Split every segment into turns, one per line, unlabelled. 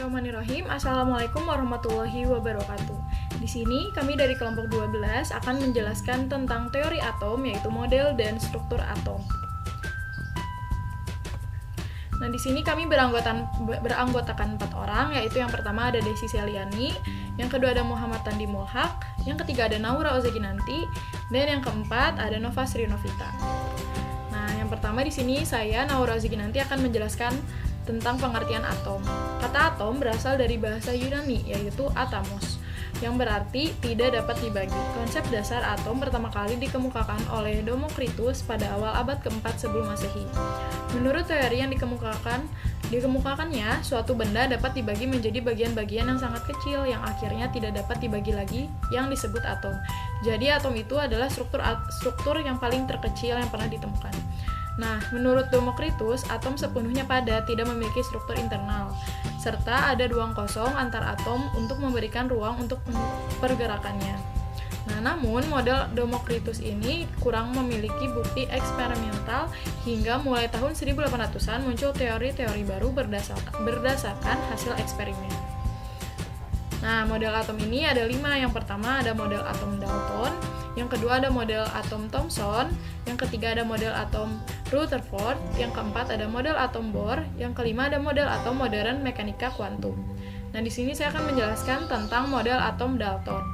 Bismillahirrahmanirrahim. Assalamualaikum warahmatullahi wabarakatuh. Di sini kami dari kelompok 12 akan menjelaskan tentang teori atom, yaitu model dan struktur atom. Nah, di sini kami beranggotakan 4 orang, yaitu yang pertama ada Desi Seliani, yang kedua ada Muhammad Tandi Mulhaq, yang ketiga ada Naura Ozaginanti, dan yang keempat ada Nova Srinovita. Nah, yang pertama di sini saya Naura Ozaginanti akan menjelaskan tentang pengertian atom. Kata atom berasal dari bahasa Yunani, yaitu atamos, yang berarti tidak dapat dibagi. Konsep dasar atom pertama kali dikemukakan oleh Demokritus pada awal abad ke-4 sebelum Masehi. Menurut teori yang dikemukakannya, suatu benda dapat dibagi menjadi bagian-bagian yang sangat kecil yang akhirnya tidak dapat dibagi lagi, yang disebut atom. Jadi atom itu adalah struktur yang paling terkecil yang pernah ditemukan. Nah, menurut Demokritus, atom sepenuhnya padat, tidak memiliki struktur internal, serta ada ruang kosong antar atom untuk memberikan ruang untuk pergerakannya. Nah, namun model Demokritus ini kurang memiliki bukti eksperimental hingga mulai tahun 1800-an muncul teori-teori baru berdasarkan hasil eksperimen. Nah, model atom ini ada 5. Yang pertama ada model atom Dalton, yang kedua ada model atom Thomson, yang ketiga ada model atom Rutherford, yang keempat ada model atom Bohr, yang kelima ada model atom modern mekanika kuantum. Nah, di sini saya akan menjelaskan tentang model atom Dalton.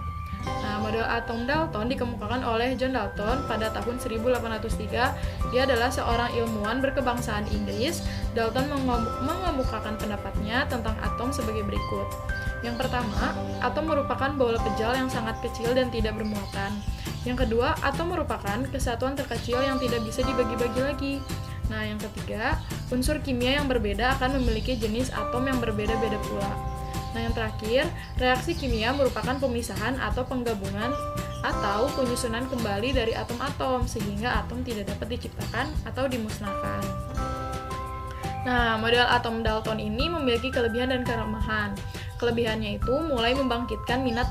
Nah, model atom Dalton dikemukakan oleh John Dalton pada tahun 1803. Dia adalah seorang ilmuwan berkebangsaan Inggris. Dalton mengemukakan pendapatnya tentang atom sebagai berikut. Yang pertama, atom merupakan bola pejal yang sangat kecil dan tidak bermuatan. Yang kedua, atom merupakan kesatuan terkecil yang tidak bisa dibagi-bagi lagi. Nah, yang ketiga, unsur kimia yang berbeda akan memiliki jenis atom yang berbeda-beda pula. Nah, yang terakhir, reaksi kimia merupakan pemisahan atau penggabungan atau penyusunan kembali dari atom-atom sehingga atom tidak dapat diciptakan atau dimusnahkan. Nah, model atom Dalton ini memiliki kelebihan dan kelemahan. Kelebihannya itu mulai membangkitkan minat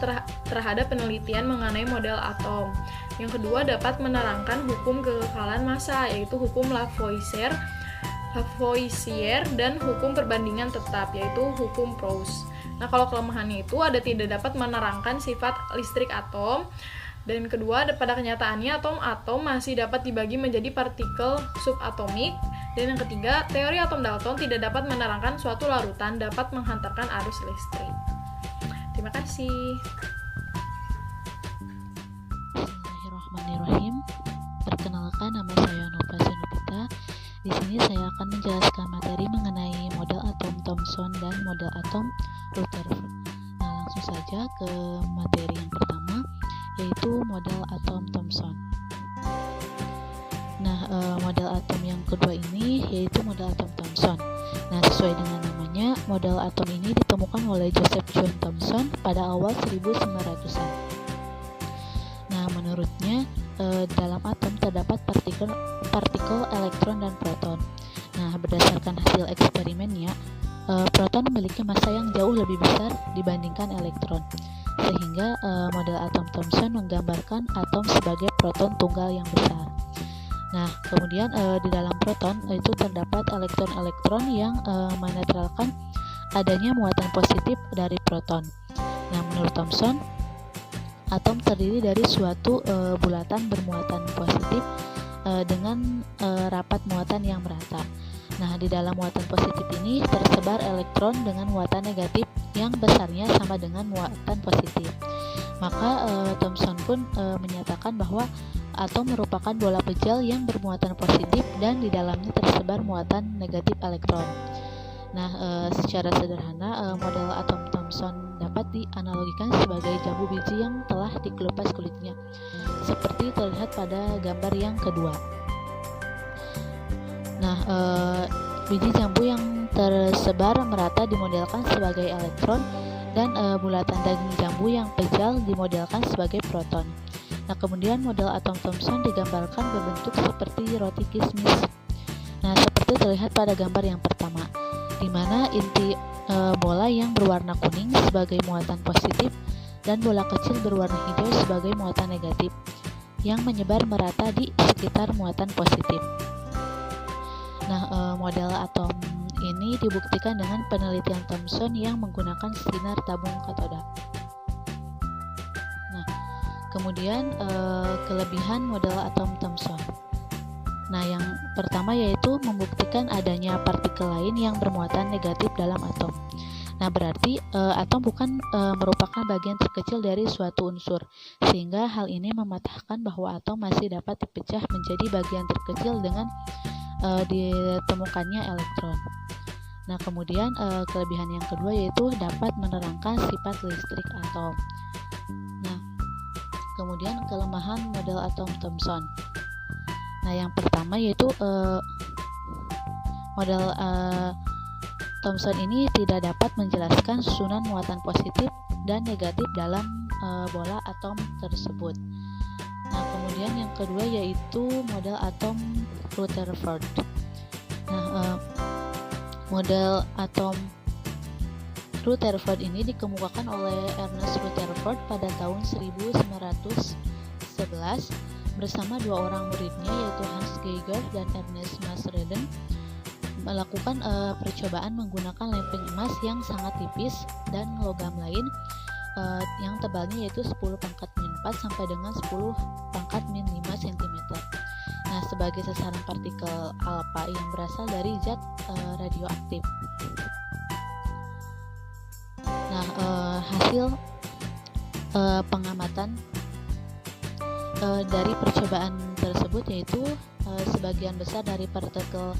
terhadap penelitian mengenai model atom. Yang kedua, dapat menerangkan hukum kekekalan massa, yaitu hukum Lavoisier dan hukum perbandingan tetap, yaitu hukum Proust. Nah, kalau kelemahannya itu tidak dapat menerangkan sifat listrik atom. Dan kedua, pada kenyataannya atom-atom masih dapat dibagi menjadi partikel subatomik. Dan yang ketiga, teori atom Dalton tidak dapat menerangkan suatu larutan dapat menghantarkan arus listrik. Terima kasih.
Bismillahirrahmanirrahim. Perkenalkan, nama saya Nova Srinovita. Di sini saya akan menjelaskan materi mengenai model atom Thomson dan model atom Rutherford. Nah, langsung saja ke materi yang pertama, yaitu model atom Thomson. Nah, model atom yang kedua ini yaitu model atom Thomson. Nah, sesuai dengan namanya, model atom ini ditemukan oleh Joseph John Thomson pada awal 1900-an. Nah, menurutnya dalam atom terdapat partikel elektron dan proton. Nah, berdasarkan hasil eksperimennya, proton memiliki massa yang jauh lebih besar dibandingkan elektron, sehingga model atom Thomson menggambarkan atom sebagai proton tunggal yang besar. Nah, kemudian di dalam proton itu terdapat elektron-elektron yang menetralkan adanya muatan positif dari proton. Nah, menurut Thomson, atom terdiri dari suatu bulatan bermuatan positif dengan rapat muatan yang merata. Nah, di dalam muatan positif ini tersebar elektron dengan muatan negatif yang besarnya sama dengan muatan positif. Maka Thomson pun menyatakan bahwa atom merupakan bola pejal yang bermuatan positif dan di dalamnya tersebar muatan negatif elektron. Nah, secara sederhana model atom Thomson dapat dianalogikan sebagai jambu biji yang telah dikelupas kulitnya, seperti terlihat pada gambar yang kedua. Nah, biji jambu yang tersebar merata dimodelkan sebagai elektron dan bulatan daging jambu yang pejal dimodelkan sebagai proton. Nah, kemudian model atom Thomson digambarkan berbentuk seperti roti kismis. Nah, seperti terlihat pada gambar yang pertama, di mana inti bola yang berwarna kuning sebagai muatan positif dan bola kecil berwarna hijau sebagai muatan negatif yang menyebar merata di sekitar muatan positif. Nah, model atom ini dibuktikan dengan penelitian Thomson yang menggunakan sinar tabung katoda. Nah, kemudian kelebihan model atom Thomson. Nah, yang pertama yaitu membuktikan adanya partikel lain yang bermuatan negatif dalam atom. Nah, berarti atom bukan merupakan bagian terkecil dari suatu unsur, sehingga hal ini mematahkan bahwa atom masih dapat dipecah menjadi bagian terkecil dengan ditemukannya elektron. Nah, kemudian kelebihan yang kedua yaitu dapat menerangkan sifat listrik atom. Nah, kemudian kelemahan model atom Thomson. Nah, yang pertama yaitu model Thomson ini tidak dapat menjelaskan susunan muatan positif dan negatif dalam bola atom tersebut. Nah, kemudian yang kedua yaitu model atom Rutherford. Nah, model atom Rutherford ini dikemukakan oleh Ernest Rutherford pada tahun 1911 bersama dua orang muridnya yaitu Hans Geiger dan Ernest Masreden melakukan percobaan menggunakan lempeng emas yang sangat tipis dan logam lain yang tebalnya yaitu 10 pangkat min 4 sampai dengan 10 pangkat min 5 cm. Nah, sebagai sasaran partikel alfa yang berasal dari zat radioaktif. Nah, hasil pengamatan dari percobaan tersebut yaitu sebagian besar dari partikel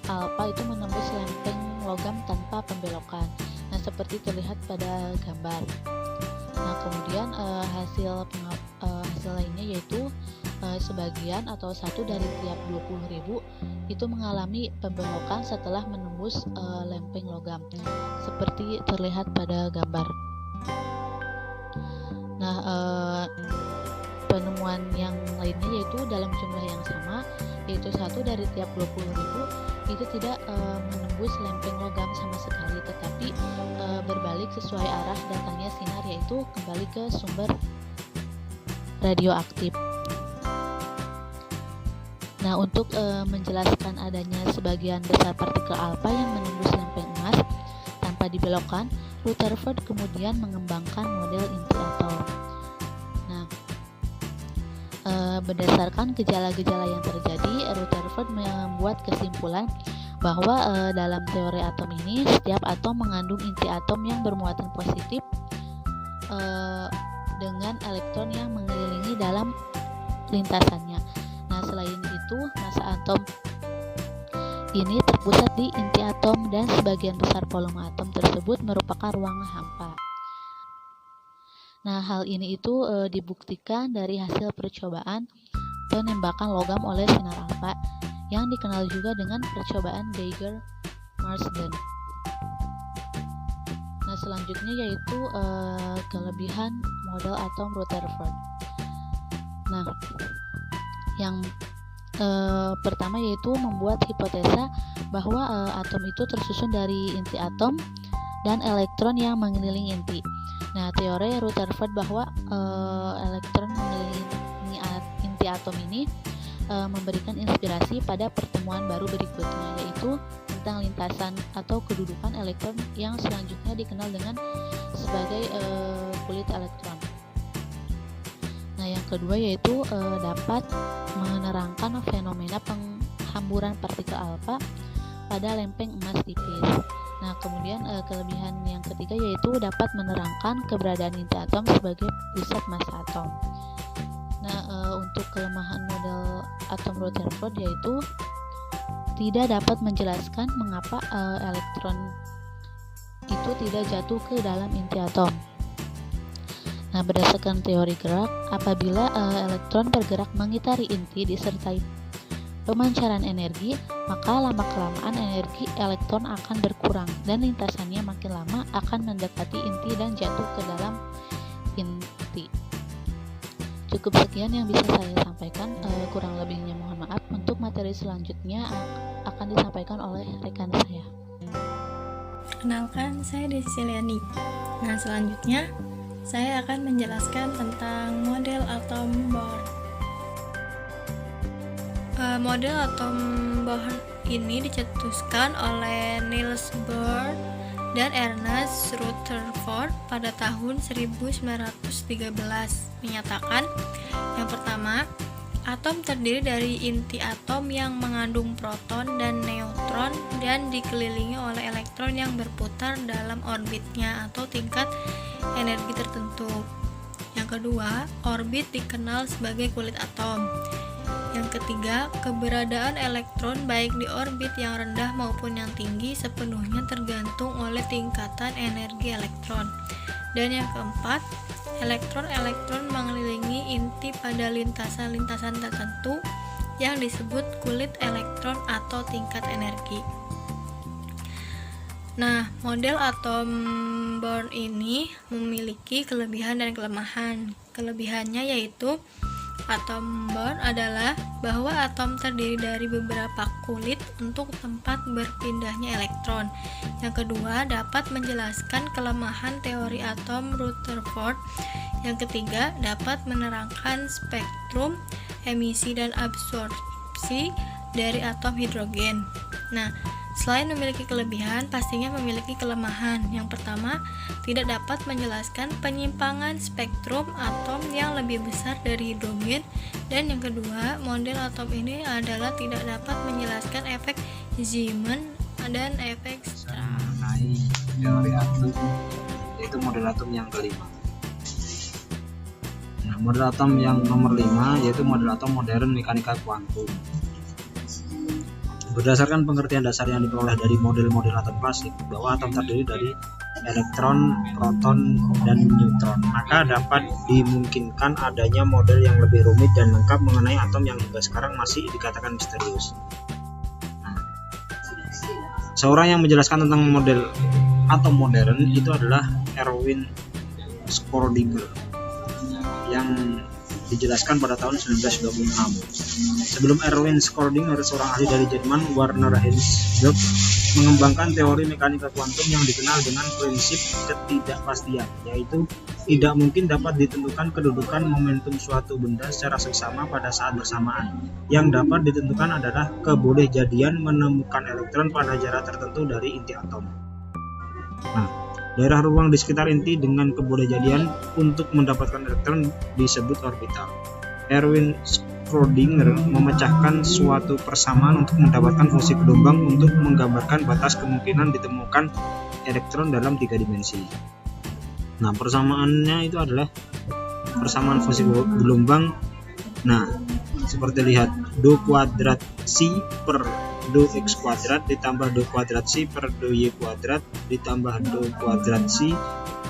alfa itu menembus lempeng logam tanpa pembelokan. Nah, seperti terlihat pada gambar. Nah, kemudian hasil lainnya yaitu sebagian atau 1 dari tiap 20.000 itu mengalami pembelokan setelah menembus lempeng logam, seperti terlihat pada gambar. Nah, penemuan yang lainnya yaitu dalam jumlah yang sama, yaitu 1 dari tiap 20.000 itu tidak menembus lempeng logam sama sekali, tetapi berbalik sesuai arah datangnya sinar, yaitu kembali ke sumber radioaktif. Nah, untuk menjelaskan adanya sebagian besar partikel alfa yang menembus lempeng emas tanpa dibelokkan, Rutherford kemudian mengembangkan model inti atom. Nah, berdasarkan gejala-gejala yang terjadi, Rutherford membuat kesimpulan bahwa dalam teori atom ini setiap atom mengandung inti atom yang bermuatan positif dengan elektron yang mengelilingi dalam lintasannya. Nah, selain itu, massa atom ini terpusat di inti atom dan sebagian besar volume atom tersebut merupakan ruang hampa. Nah, hal ini itu dibuktikan dari hasil percobaan penembakan logam oleh sinar alfa yang dikenal juga dengan percobaan Geiger-Marsden. Nah, selanjutnya yaitu kelebihan model atom Rutherford. Nah, yang pertama yaitu membuat hipotesa bahwa atom itu tersusun dari inti atom dan elektron yang mengelilingi inti. Nah, teori Rutherford bahwa elektron mengelilingi inti atom ini memberikan inspirasi pada pertemuan baru berikutnya, yaitu tentang lintasan atau kedudukan elektron yang selanjutnya dikenal dengan sebagai kulit elektron. Nah, yang kedua yaitu dapat menerangkan fenomena penghamburan partikel alfa pada lempeng emas tipis. Nah, kemudian kelebihan yang ketiga yaitu dapat menerangkan keberadaan inti atom sebagai pusat massa atom. Nah, untuk kelemahan model atom Rutherford yaitu tidak dapat menjelaskan mengapa elektron itu tidak jatuh ke dalam inti atom. Nah, berdasarkan teori gerak, apabila elektron bergerak mengitari inti disertai pemancaran energi, maka lama-kelamaan energi elektron akan berkurang dan lintasannya makin lama akan mendekati inti dan jatuh ke dalam inti. Cukup sekian yang bisa saya sampaikan, kurang lebihnya mohon maaf. Untuk materi selanjutnya akan disampaikan oleh rekan saya.
Kenalkan, saya Desi Seliani. Nah, selanjutnya saya akan menjelaskan tentang model atom Bohr.
Model atom Bohr ini dicetuskan oleh Niels Bohr dan Ernest Rutherford pada tahun 1913, menyatakan yang pertama, atom terdiri dari inti atom yang mengandung proton dan neutron dan dikelilingi oleh elektron yang berputar dalam orbitnya atau tingkat energi tertentu. Yang kedua, orbit dikenal sebagai kulit atom. Yang ketiga, keberadaan elektron baik di orbit yang rendah maupun yang tinggi sepenuhnya tergantung oleh tingkatan energi elektron. Dan yang keempat, elektron-elektron mengelilingi inti pada lintasan-lintasan tertentu yang disebut kulit elektron atau tingkat energi. Nah, model atom Bohr ini memiliki kelebihan dan kelemahan. Kelebihannya yaitu atom Bohr adalah bahwa atom terdiri dari beberapa kulit untuk tempat berpindahnya elektron. Yang kedua, dapat menjelaskan kelemahan teori atom Rutherford. Yang ketiga, dapat menerangkan spektrum emisi dan absorpsi dari atom hidrogen. Nah, selain memiliki kelebihan, pastinya memiliki kelemahan. Yang pertama, tidak dapat menjelaskan penyimpangan spektrum atom yang lebih besar dari hidrogen. Dan yang kedua, model atom ini adalah tidak dapat menjelaskan efek Zeeman dan efek Stern.
Mengenai teori atom, yaitu model atom yang kelima. Nah, model atom yang nomor 5 yaitu model atom modern mekanika kuantum. Berdasarkan pengertian dasar yang diperoleh dari model-model atom klasik bahwa atom terdiri dari elektron, proton, dan neutron, maka dapat dimungkinkan adanya model yang lebih rumit dan lengkap mengenai atom yang hingga sekarang masih dikatakan misterius. Seorang yang menjelaskan tentang model atom modern itu adalah Erwin Schrödinger yang dijelaskan pada tahun 1926. Sebelum Erwin Schrödinger, seorang ahli dari Jerman, Werner Heisenberg, mengembangkan teori mekanika kuantum yang dikenal dengan prinsip ketidakpastian, yaitu tidak mungkin dapat ditentukan kedudukan momentum suatu benda secara seksama pada saat bersamaan. Yang dapat ditentukan adalah kebolehjadian menemukan elektron pada jarak tertentu dari inti atom. Nah, daerah ruang di sekitar inti dengan kebolehjadian untuk mendapatkan elektron disebut orbital. Erwin Schrödinger memecahkan suatu persamaan untuk mendapatkan fungsi gelombang untuk menggambarkan batas kemungkinan ditemukan elektron dalam 3 dimensi. Nah, persamaannya itu adalah persamaan fungsi gelombang. Nah, seperti lihat, do kuadrat C per do x kuadrat ditambah do kuadrat C per do y kuadrat ditambah do kuadrat C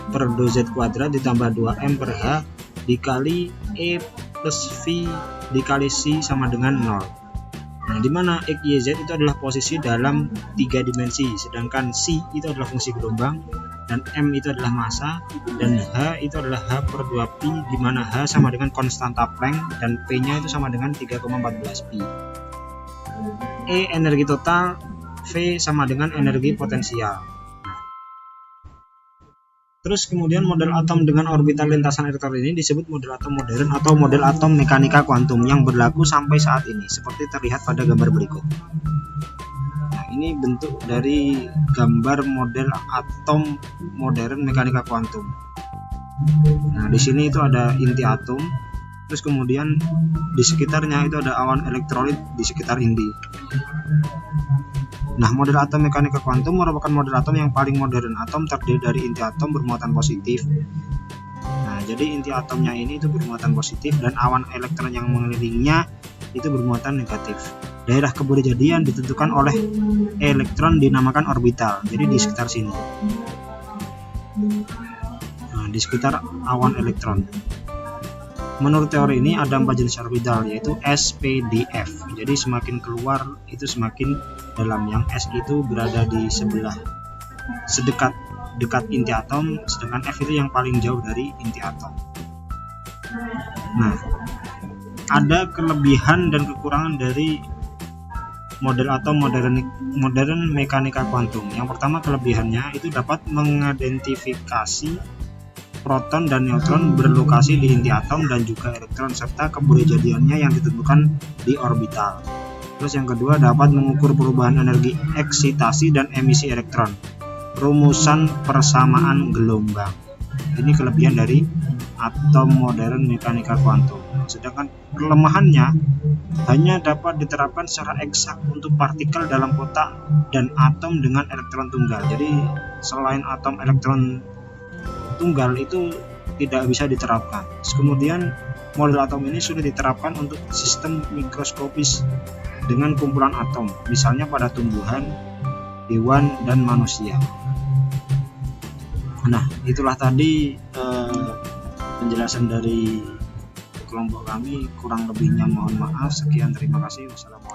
per do z kuadrat ditambah 2m per h dikali e plus v dikali c sama dengan 0. Nah, di mana x, y, z itu adalah posisi dalam 3 dimensi, sedangkan c itu adalah fungsi gelombang, dan m itu adalah massa, dan h itu adalah h per 2pi, di mana h sama dengan konstanta Planck dan p-nya itu sama dengan 3,14 pi. E energi total, V sama dengan energi potensial. Terus kemudian model atom dengan orbital lintasan elektron ini disebut model atom modern atau model atom mekanika kuantum yang berlaku sampai saat ini, seperti terlihat pada gambar berikut. Nah, ini bentuk dari gambar model atom modern mekanika kuantum. Nah, di sini itu ada inti atom. Terus kemudian di sekitarnya itu ada awan elektrolit di sekitar inti. Nah, model atom mekanika kuantum merupakan model atom yang paling modern. Atom terdiri dari inti atom bermuatan positif. Nah, jadi inti atomnya ini itu bermuatan positif dan awan elektron yang mengelilinginya itu bermuatan negatif. Daerah kebolehjadian ditentukan oleh elektron dinamakan orbital. Jadi di sekitar sini. Nah, di sekitar awan elektron. Menurut teori ini ada 4 jenis orbital, yaitu S, P, D, F. Jadi semakin keluar itu semakin dalam. Yang S itu berada di sebelah dekat inti atom, sedangkan F itu yang paling jauh dari inti atom. Nah, ada kelebihan dan kekurangan dari model atom modern mekanika kuantum. Yang pertama, kelebihannya itu dapat mengidentifikasi proton dan neutron berlokasi di inti atom dan juga elektron serta kebolehjadiannya yang ditentukan di orbital. Terus yang kedua, dapat mengukur perubahan energi eksitasi dan emisi elektron. Rumusan persamaan gelombang. Ini kelebihan dari atom modern mekanika kuantum. Sedangkan kelemahannya hanya dapat diterapkan secara eksak untuk partikel dalam kotak dan atom dengan elektron tunggal. Jadi selain atom elektron tunggal itu tidak bisa diterapkan. Kemudian model atom ini sudah diterapkan untuk sistem mikroskopis dengan kumpulan atom, misalnya pada tumbuhan, hewan, dan manusia. Nah, itulah tadi penjelasan dari kelompok kami. Kurang lebihnya mohon maaf. Sekian, terima kasih. Wassalamualaikum.